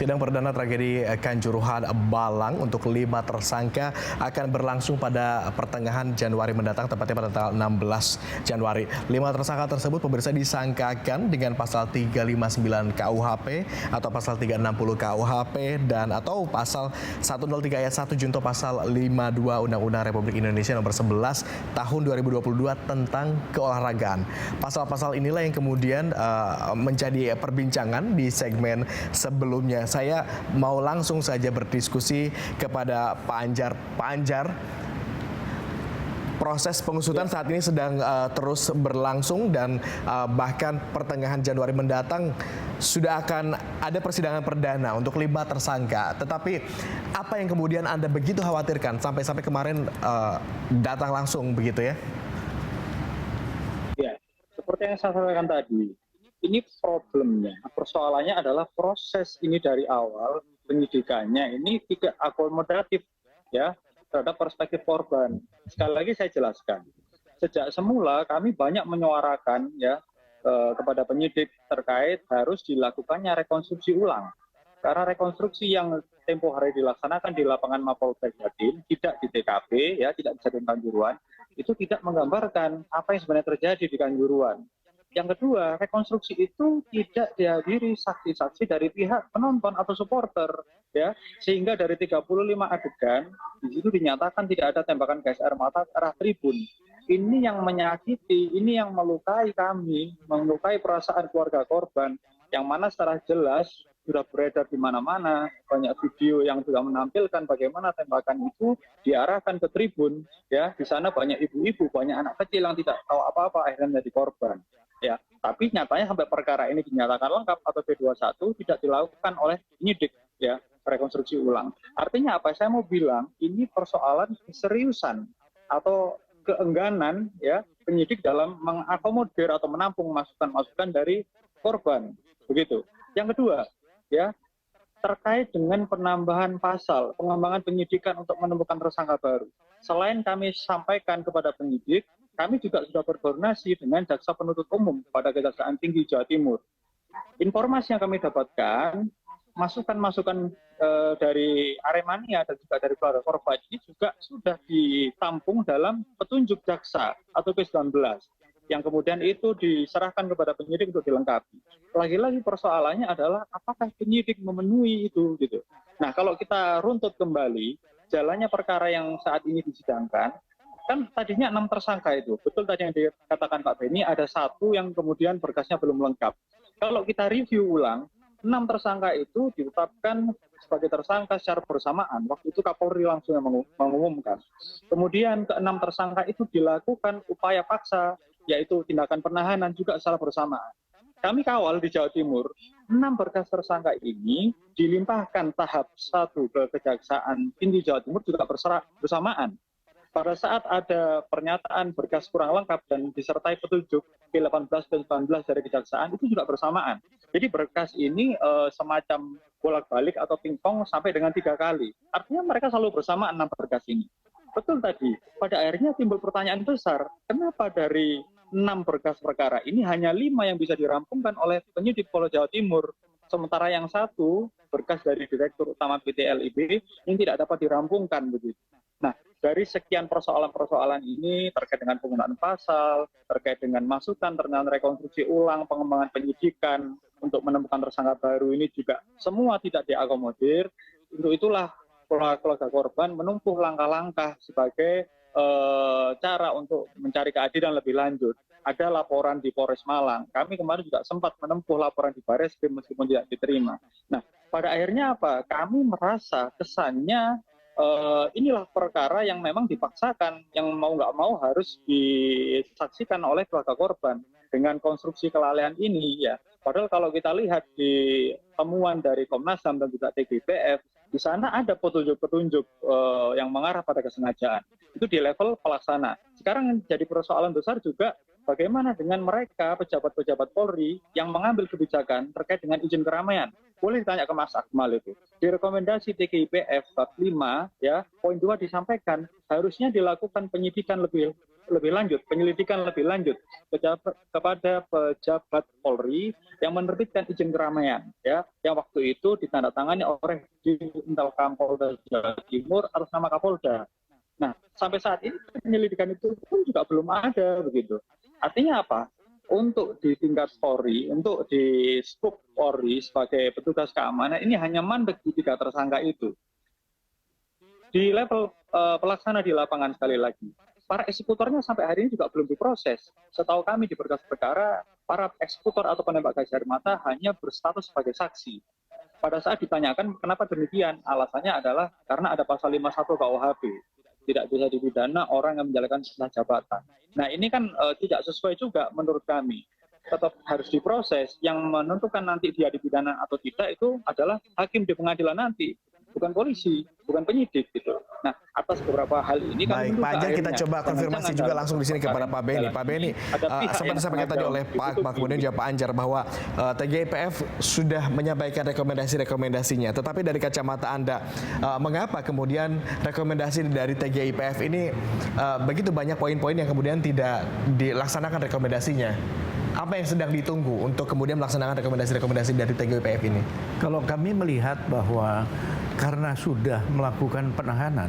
Sidang perdana tragedi Kanjuruhan Balang untuk 5 tersangka akan berlangsung pada pertengahan Januari mendatang, tepatnya pada tanggal 16 Januari. 5 tersangka tersebut pemirsa disangkakan dengan pasal 359 KUHP atau pasal 360 KUHP dan atau pasal 103 ayat 1 junto pasal 52 Undang-Undang Republik Indonesia nomor 11 tahun 2022 tentang keolahragaan. Pasal-pasal inilah yang kemudian menjadi perbincangan di segmen sebelumnya. Saya mau langsung saja berdiskusi kepada Pak Anjar. Pak Anjar, proses pengusutan saat ini sedang terus berlangsung dan bahkan pertengahan Januari mendatang sudah akan ada persidangan perdana untuk 5 tersangka. Tetapi apa yang kemudian Anda begitu khawatirkan sampai kemarin datang langsung begitu ya? Ya, seperti yang saya sampaikan tadi, ini problemnya, persoalannya adalah proses ini dari awal penyidikannya ini tidak akomodatif ya terhadap perspektif korban. Sekali lagi saya jelaskan, sejak semula kami banyak menyuarakan ya kepada penyidik terkait harus dilakukannya rekonstruksi ulang. Karena rekonstruksi yang tempo hari dilaksanakan di lapangan Mapolsek Jatim, tidak di TKP, ya tidak di Jatim Kanjuruhan, itu tidak menggambarkan apa yang sebenarnya terjadi di Kanjuruhan. Yang kedua, rekonstruksi itu tidak dihadiri saksi-saksi dari pihak penonton atau supporter, ya, sehingga dari 35 adegan di situ dinyatakan tidak ada tembakan gas air mata ke arah tribun. Ini yang menyakiti, ini yang melukai kami, melukai perasaan keluarga korban, yang mana secara jelas sudah beredar di mana-mana, banyak video yang sudah menampilkan bagaimana tembakan itu diarahkan ke tribun, ya, di sana banyak ibu-ibu, banyak anak kecil yang tidak tahu apa-apa akhirnya menjadi korban. Ya, tapi nyatanya sampai perkara ini dinyatakan lengkap atau P21 tidak dilakukan oleh penyidik ya rekonstruksi ulang. Artinya apa? Saya mau bilang ini persoalan keseriusan atau keengganan ya penyidik dalam mengakomodir atau menampung masukan-masukan dari korban. Begitu. Yang kedua, ya terkait dengan penambahan pasal, pengembangan penyidikan untuk menemukan tersangka baru. Selain kami sampaikan kepada penyidik, kami juga sudah berkoordinasi dengan Jaksa Penuntut Umum pada Kejaksaan Tinggi Jawa Timur. Informasi yang kami dapatkan, masukan-masukan dari Aremania dan juga dari keluarga korban ini juga sudah ditampung dalam petunjuk jaksa atau P19 yang kemudian itu diserahkan kepada penyidik untuk dilengkapi. Lagi-lagi persoalannya adalah apakah penyidik memenuhi itu gitu. Nah, kalau kita runtut kembali jalannya perkara yang saat ini disidangkan, kan tadinya 6 tersangka itu, betul tadi yang dikatakan Pak Beni, ada 1 yang kemudian berkasnya belum lengkap. Kalau kita review ulang, 6 tersangka itu ditetapkan sebagai tersangka secara bersamaan. Waktu itu Kapolri langsung mengumumkan. Kemudian ke-6 tersangka itu dilakukan upaya paksa, yaitu tindakan penahanan juga secara bersamaan. Kami kawal di Jawa Timur, 6 berkas tersangka ini dilimpahkan tahap 1 ke Kejaksaan Tinggi Jawa Timur juga bersamaan. Pada saat ada pernyataan berkas kurang lengkap dan disertai petunjuk P18 dan 19 dari Kejaksaan itu juga bersamaan. Jadi berkas ini semacam bolak-balik atau pingpong sampai dengan 3 kali. Artinya mereka selalu bersamaan 6 berkas ini. Betul tadi, pada akhirnya timbul pertanyaan besar, kenapa dari 6 berkas perkara ini hanya 5 yang bisa dirampungkan oleh penyidik Polda Jawa Timur, sementara yang 1 berkas dari Direktur Utama PT LIB yang tidak dapat dirampungkan begitu. Nah, dari sekian persoalan-persoalan ini terkait dengan penggunaan pasal, terkait dengan masukan, terkait rekonstruksi ulang, pengembangan penyidikan untuk menemukan tersangka baru ini juga semua tidak diakomodir. Untuk itulah keluarga korban menempuh langkah-langkah sebagai cara untuk mencari keadilan lebih lanjut. Ada laporan di Polres Malang. Kami kemarin juga sempat menempuh laporan di Barreskrim meskipun tidak diterima. Nah, pada akhirnya apa? Kami merasa kesannya inilah perkara yang memang dipaksakan, yang mau nggak mau harus disaksikan oleh keluarga korban dengan konstruksi kelalaian ini ya. Padahal kalau kita lihat di temuan dari Komnas HAM dan juga TGPF, di sana ada petunjuk-petunjuk yang mengarah pada kesengajaan. Itu di level pelaksana. Sekarang yang jadi persoalan besar juga bagaimana dengan mereka pejabat-pejabat Polri yang mengambil kebijakan terkait dengan izin keramaian. Boleh ditanya ke Mas Akmal itu. Di rekomendasi TGIPF bab 5 ya, poin 2 disampaikan harusnya dilakukan penyidikan lebih lebih lanjut, penyelidikan lebih lanjut kepada pejabat Polri yang menerbitkan izin keramaian, ya, yang waktu itu ditandatangani oleh Intelkam Polda Jawa Timur atas nama Kapolda. Nah, sampai saat ini penyelidikan itu pun juga belum ada begitu. Artinya apa? Untuk di tingkat Polri, untuk di skup Polri sebagai petugas keamanan ini hanya mandek di 3 tersangka itu. Di level pelaksana di lapangan sekali lagi, para eksekutornya sampai hari ini juga belum diproses. Setahu kami di berkas perkara, para eksekutor atau penembak gas air mata hanya berstatus sebagai saksi. Pada saat ditanyakan kenapa demikian, alasannya adalah karena ada pasal 51 KUHP. Tidak bisa dipidana orang yang menjalankan sebuah jabatan. Nah ini kan tidak sesuai juga menurut kami. Tetap harus diproses. Yang menentukan nanti dia dipidana atau tidak itu adalah hakim di pengadilan nanti, bukan polisi, bukan penyidik gitu. Nah, atas beberapa hal ini baik, Pak Anjar, kita coba konfirmasi juga langsung di sini kepada Pak Beni. Pak Beni, seperti disampaikan tadi oleh Pak Akmal, kemudian juga Pak Anjar bahwa TGIPF sudah menyampaikan rekomendasinya. Tetapi dari kacamata Anda, mengapa kemudian rekomendasi dari TGIPF ini begitu banyak poin-poin yang kemudian tidak dilaksanakan rekomendasinya? Apa yang sedang ditunggu untuk kemudian melaksanakan rekomendasi-rekomendasi dari TGIPF ini? Kalau kami melihat bahwa karena sudah melakukan penahanan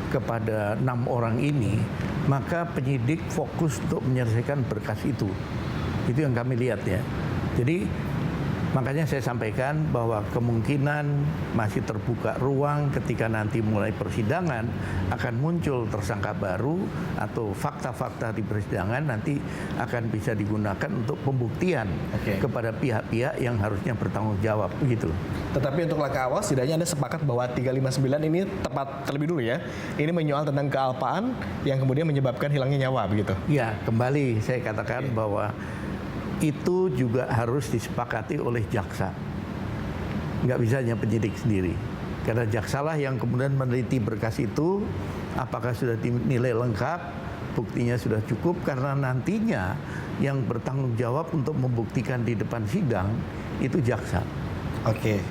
kepada 6 orang ini, maka penyidik fokus untuk menyelesaikan berkas itu. Itu yang kami lihat ya. Jadi makanya saya sampaikan bahwa kemungkinan masih terbuka ruang ketika nanti mulai persidangan akan muncul tersangka baru atau fakta-fakta di persidangan nanti akan bisa digunakan untuk pembuktian kepada pihak-pihak yang harusnya bertanggung jawab begitu. Tetapi untuk langkah awal setidaknya Anda sepakat bahwa 359 ini tepat terlebih dulu ya. Ini menyoal tentang kealpaan yang kemudian menyebabkan hilangnya nyawa begitu. Ya, kembali saya katakan bahwa itu juga harus disepakati oleh jaksa. Nggak bisa hanya penyidik sendiri. Karena jaksalah yang kemudian meneliti berkas itu, apakah sudah dinilai lengkap, buktinya sudah cukup, karena nantinya yang bertanggung jawab untuk membuktikan di depan sidang, itu jaksa. Oke.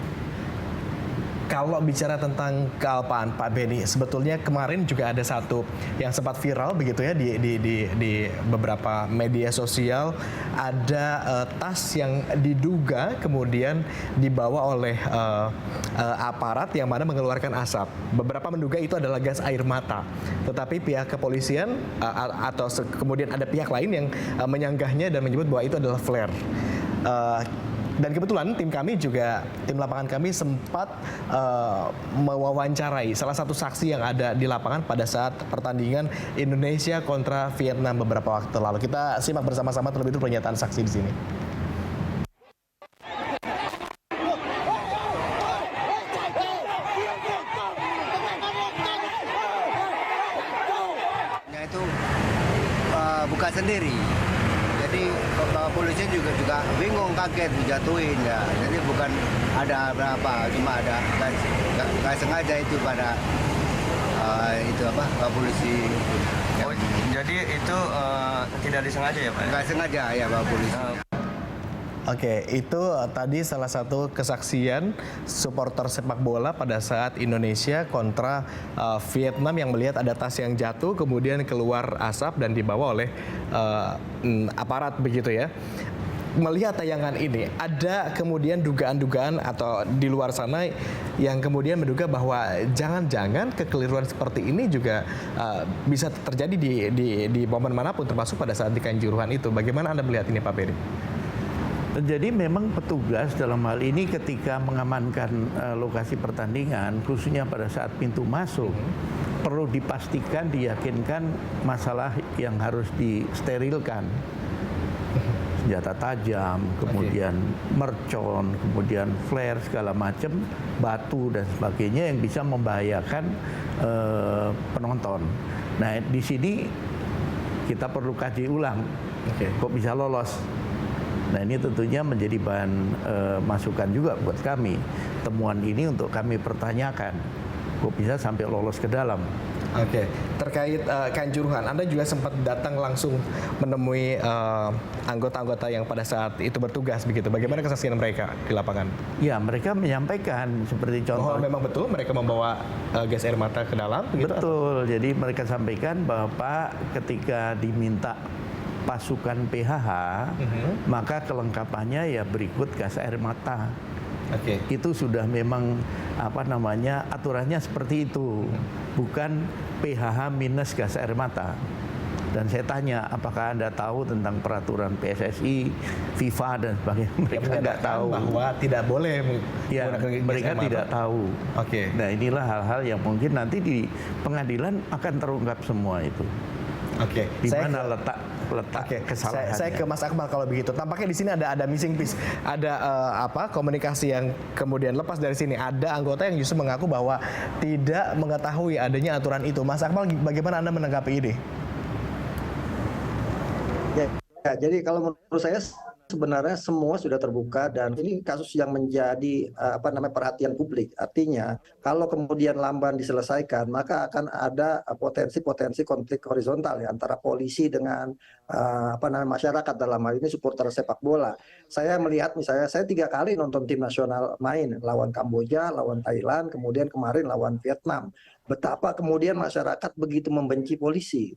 Kalau bicara tentang kealpaan, Pak Beni, sebetulnya kemarin juga ada satu yang sempat viral begitu ya di beberapa media sosial, ada tas yang diduga kemudian dibawa oleh aparat yang mana mengeluarkan asap. Beberapa menduga itu adalah gas air mata, tetapi pihak kepolisian atau kemudian ada pihak lain yang menyanggahnya dan menyebut bahwa itu adalah flare. Dan kebetulan tim kami juga, tim lapangan kami sempat mewawancarai salah satu saksi yang ada di lapangan pada saat pertandingan Indonesia kontra Vietnam beberapa waktu lalu. Kita simak bersama-sama terlebih dulu pernyataan saksi di sini. Itu buka sendiri. Jadi polisi juga bingung, kaget, dijatuhin ya. Jadi bukan ada berapa, cuma ada nggak sengaja itu pada itu apa polisi. Oh, jadi itu tidak disengaja ya Pak? Nggak sengaja ya Pak polisi. Oke, itu tadi salah satu kesaksian supporter sepak bola pada saat Indonesia kontra Vietnam yang melihat ada tas yang jatuh, kemudian keluar asap dan dibawa oleh aparat begitu ya. Melihat tayangan ini, ada kemudian dugaan-dugaan atau di luar sana yang kemudian menduga bahwa jangan-jangan kekeliruan seperti ini juga bisa terjadi di momen manapun, termasuk pada saat di Kanjuruhan itu. Bagaimana Anda melihat ini, Pak Beni? Jadi memang petugas dalam hal ini ketika mengamankan lokasi pertandingan, khususnya pada saat pintu masuk, perlu dipastikan, diyakinkan masalah yang harus disterilkan. Senjata tajam, kemudian mercon, kemudian flare, segala macam, batu dan sebagainya yang bisa membahayakan penonton. Nah, di sini kita perlu kaji ulang, kok bisa lolos. Nah, ini tentunya menjadi bahan masukan juga buat kami. Temuan ini untuk kami pertanyakan, kok bisa sampai lolos ke dalam. Oke, terkait Kanjuruhan, Anda juga sempat datang langsung menemui anggota-anggota yang pada saat itu bertugas begitu. Bagaimana kesaksian mereka di lapangan? Ya, mereka menyampaikan seperti Oh, contoh. memang betul mereka membawa gas air mata ke dalam begitu? Betul. Jadi mereka sampaikan bahwa Pak, ketika diminta pasukan PHH, maka kelengkapannya ya berikut gas air mata. Oke. Itu sudah memang aturannya seperti itu, bukan PHH minus gas air mata. Dan saya tanya, apakah Anda tahu tentang peraturan PSSI, FIFA dan sebagainya? Mereka nggak tahu bahwa tidak boleh ya, menggunakan gas mereka air mata. tidak tahu. Oke. Nah, inilah hal-hal yang mungkin nanti di pengadilan akan terungkap semua itu. Oke. Di Saya mana ke- letak Oke, kesalahannya. saya ke Mas Akmal kalau begitu. Tampaknya di sini ada missing piece, ada komunikasi yang kemudian lepas dari sini. Ada anggota yang justru mengaku bahwa tidak mengetahui adanya aturan itu. Mas Akmal, bagaimana Anda menanggapi ini? Ya, jadi kalau menurut saya sebenarnya semua sudah terbuka dan ini kasus yang menjadi perhatian publik. Artinya kalau kemudian lamban diselesaikan maka akan ada potensi-potensi konflik horizontal ya antara polisi dengan masyarakat, dalam hal ini supporter sepak bola. Saya melihat misalnya saya 3 kali nonton tim nasional main lawan Kamboja, lawan Thailand, kemudian kemarin lawan Vietnam. Betapa kemudian masyarakat begitu membenci polisi.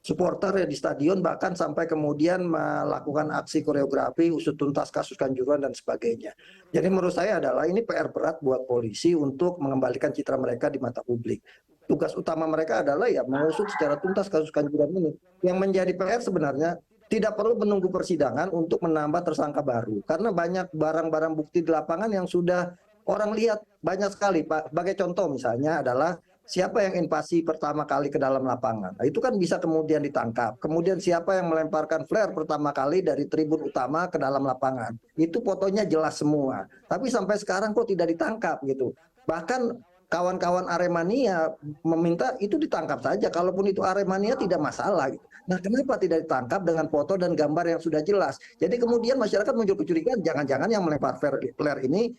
Supporter di stadion bahkan sampai kemudian melakukan aksi koreografi usut tuntas kasus Kanjuruhan dan sebagainya. Jadi menurut saya adalah ini PR berat buat polisi untuk mengembalikan citra mereka di mata publik. Tugas utama mereka adalah ya mengusut secara tuntas kasus Kanjuruhan ini. Yang menjadi PR sebenarnya tidak perlu menunggu persidangan untuk menambah tersangka baru. Karena banyak barang-barang bukti di lapangan yang sudah orang lihat banyak sekali. Pak, sebagai contoh misalnya adalah siapa yang invasi pertama kali ke dalam lapangan. Nah, itu kan bisa kemudian ditangkap. Kemudian siapa yang melemparkan flare pertama kali dari tribun utama ke dalam lapangan. Itu fotonya jelas semua. Tapi sampai sekarang kok tidak ditangkap gitu. Bahkan kawan-kawan Aremania meminta itu ditangkap saja. Kalaupun itu Aremania tidak masalah gitu. Nah, kenapa tidak ditangkap dengan foto dan gambar yang sudah jelas? Jadi kemudian masyarakat muncul kecurigaan, jangan-jangan yang melempar flare ini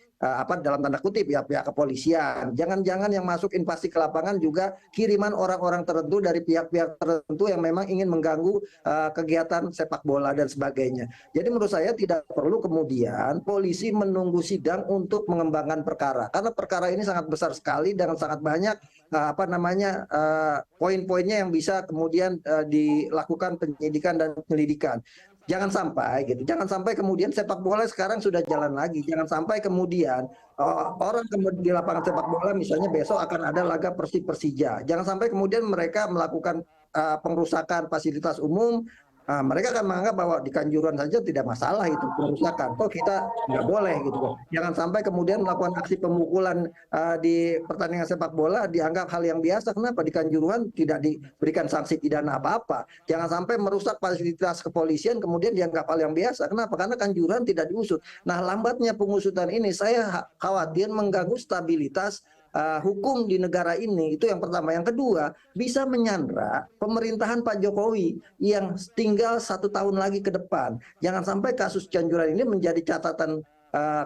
dalam tanda kutip ya pihak kepolisian. Jangan-jangan yang masuk invasi ke lapangan juga kiriman orang-orang tertentu dari pihak-pihak tertentu yang memang ingin mengganggu kegiatan sepak bola dan sebagainya. Jadi menurut saya tidak perlu kemudian polisi menunggu sidang untuk mengembangkan perkara. Karena perkara ini sangat besar sekali dengan sangat banyak poin-poinnya yang bisa kemudian dilakukan penyidikan dan penyelidikan. Jangan sampai kemudian sepak bola sekarang sudah jalan lagi. Jangan sampai kemudian orang di lapangan sepak bola misalnya besok akan ada laga Persija. Jangan sampai kemudian mereka melakukan pengrusakan fasilitas umum. Mereka akan menganggap bahwa di Kanjuruhan saja tidak masalah itu perusakan. Kok kita nggak boleh gitu kok. Jangan sampai kemudian melakukan aksi pemukulan di pertandingan sepak bola dianggap hal yang biasa. Kenapa di Kanjuruhan tidak diberikan sanksi pidana apa-apa? Jangan sampai merusak fasilitas kepolisian kemudian dianggap hal yang biasa. Kenapa? Karena Kanjuruhan tidak diusut. Nah, lambatnya pengusutan ini saya khawatir mengganggu stabilitas hukum di negara ini. Itu yang pertama. Yang kedua, bisa menyandra pemerintahan Pak Jokowi yang tinggal 1 tahun lagi ke depan. Jangan sampai kasus Kanjuruhan ini menjadi catatan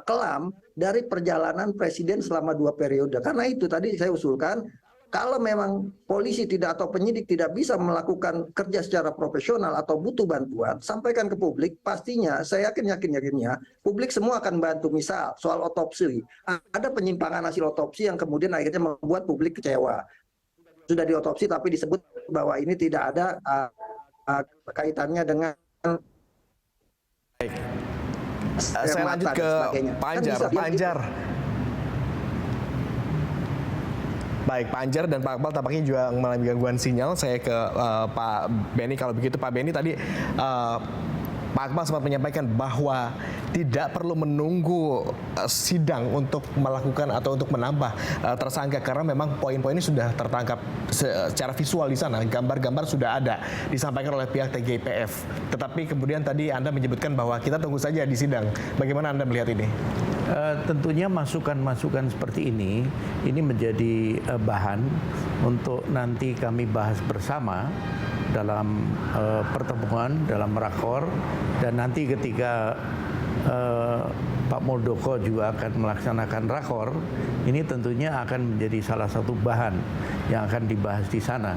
kelam dari perjalanan presiden selama 2 periode. Karena itu tadi saya usulkan, kalau memang polisi tidak atau penyidik tidak bisa melakukan kerja secara profesional atau butuh bantuan, sampaikan ke publik. Pastinya saya yakinnya publik semua akan bantu. Misal soal otopsi, ada penyimpangan hasil otopsi yang kemudian akhirnya membuat publik kecewa. Sudah diotopsi tapi disebut bahwa ini tidak ada kaitannya dengan Saya lanjut mata dan ke sebagainya. Panjar. Baik, Pak Anjar dan Pak Akmal tampaknya juga mengalami gangguan sinyal. Saya ke Pak Benny. Kalau begitu Pak Benny, tadi Pak Akmal sempat menyampaikan bahwa tidak perlu menunggu sidang untuk melakukan atau untuk menambah tersangka karena memang poin-poinnya sudah tertangkap secara visual di sana. Gambar-gambar sudah ada disampaikan oleh pihak TGIPF. Tetapi kemudian tadi Anda menyebutkan bahwa kita tunggu saja di sidang. Bagaimana Anda melihat ini? Tentunya masukan-masukan seperti ini menjadi bahan untuk nanti kami bahas bersama dalam pertemuan, dalam rakor, dan nanti ketika Pak Muldoko juga akan melaksanakan rakor, ini tentunya akan menjadi salah satu bahan yang akan dibahas di sana.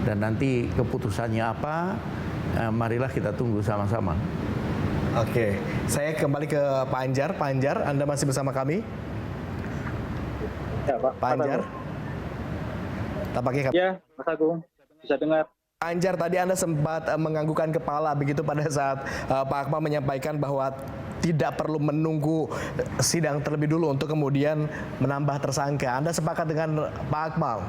Dan nanti keputusannya apa, marilah kita tunggu sama-sama. Oke, saya kembali ke Pak Anjar. Pak Anjar, Anda masih bersama kami? Ya, Pak. Pak Anjar? Tampaknya Ya, Mas Agung, bisa dengar. Pak Anjar, tadi Anda sempat menganggukkan kepala begitu pada saat Pak Akmal menyampaikan bahwa tidak perlu menunggu sidang terlebih dulu untuk kemudian menambah tersangka. Anda sepakat dengan Pak Akmal?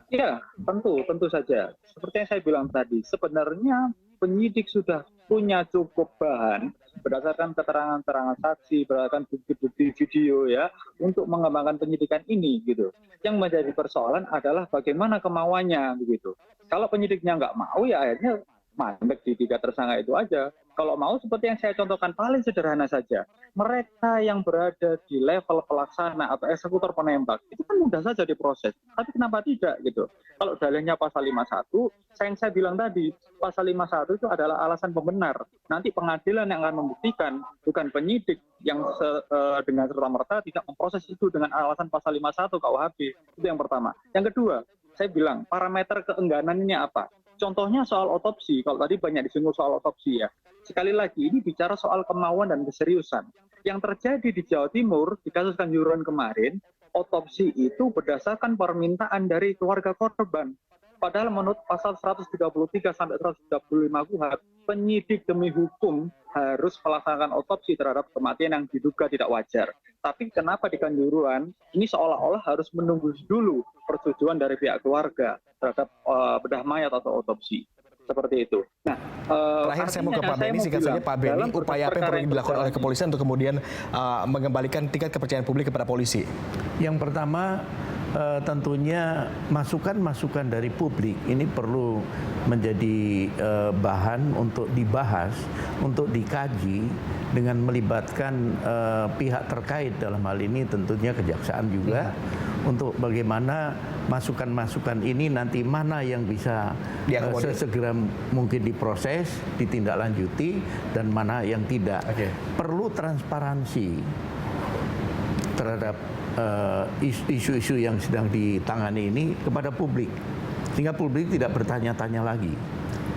Ya, tentu saja. Seperti yang saya bilang tadi, sebenarnya penyidik sudah punya cukup bahan berdasarkan keterangan-keterangan saksi, berdasarkan bukti-bukti video ya, untuk mengembangkan penyidikan ini gitu. Yang menjadi persoalan adalah bagaimana kemauannya begitu. Kalau penyidiknya nggak mau ya akhirnya mandek di 3 tersangka itu aja. Kalau mau seperti yang saya contohkan paling sederhana saja, mereka yang berada di level pelaksana atau eksekutor penembak itu kan mudah saja diproses. Tapi kenapa tidak gitu? Kalau dalihnya pasal 51, saya bilang tadi, pasal 51 itu adalah alasan pembenar. Nanti pengadilan yang akan membuktikan, bukan penyidik yang dengan serta-merta tidak memproses itu dengan alasan pasal 51 KUHP. Itu yang pertama. Yang kedua, saya bilang parameter keengganannya apa? Contohnya soal otopsi, kalau tadi banyak disinggung soal otopsi ya. Sekali lagi, ini bicara soal kemauan dan keseriusan. Yang terjadi di Jawa Timur, di kasus Kanjuruhan kemarin, otopsi itu berdasarkan permintaan dari keluarga korban. Padahal menurut pasal 133 sampai 135 KUHP, penyidik demi hukum harus melaksanakan otopsi terhadap kematian yang diduga tidak wajar. Tapi kenapa di Kanjuruhan ini seolah-olah harus menunggu dulu persetujuan dari pihak keluarga terhadap bedah mayat atau otopsi. Seperti itu. Nah, terakhir saya mau ke Pak Beni, singkat saja Pak Beni, upaya apa yang perlu dilakukan oleh kepolisian untuk kemudian mengembalikan tingkat kepercayaan publik kepada polisi? Yang pertama, tentunya masukan-masukan dari publik ini perlu menjadi bahan untuk dibahas, untuk dikaji dengan melibatkan pihak terkait, dalam hal ini tentunya kejaksaan juga, untuk bagaimana masukan-masukan ini nanti mana yang bisa sesegera mungkin diproses, ditindaklanjuti, dan mana yang tidak. Perlu transparansi terhadap isu-isu yang sedang ditangani ini kepada publik, sehingga publik tidak bertanya-tanya lagi.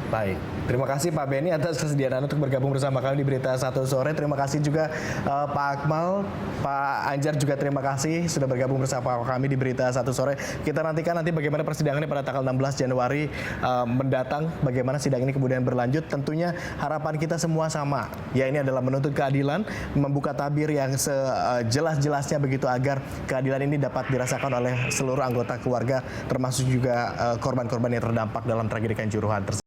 Baik, terima kasih Pak Beni atas kesediaan untuk bergabung bersama kami di Berita Satu Sore. Terima kasih juga Pak Akmal, Pak Anjar juga terima kasih sudah bergabung bersama kami di Berita Satu Sore. Kita nantikan nanti bagaimana persidangannya pada tanggal 16 Januari mendatang, bagaimana sidang ini kemudian berlanjut. Tentunya harapan kita semua sama, ya ini adalah menuntut keadilan, membuka tabir yang sejelas-jelasnya begitu agar keadilan ini dapat dirasakan oleh seluruh anggota keluarga, termasuk juga korban-korban yang terdampak dalam tragedi Kanjuruhan tersebut.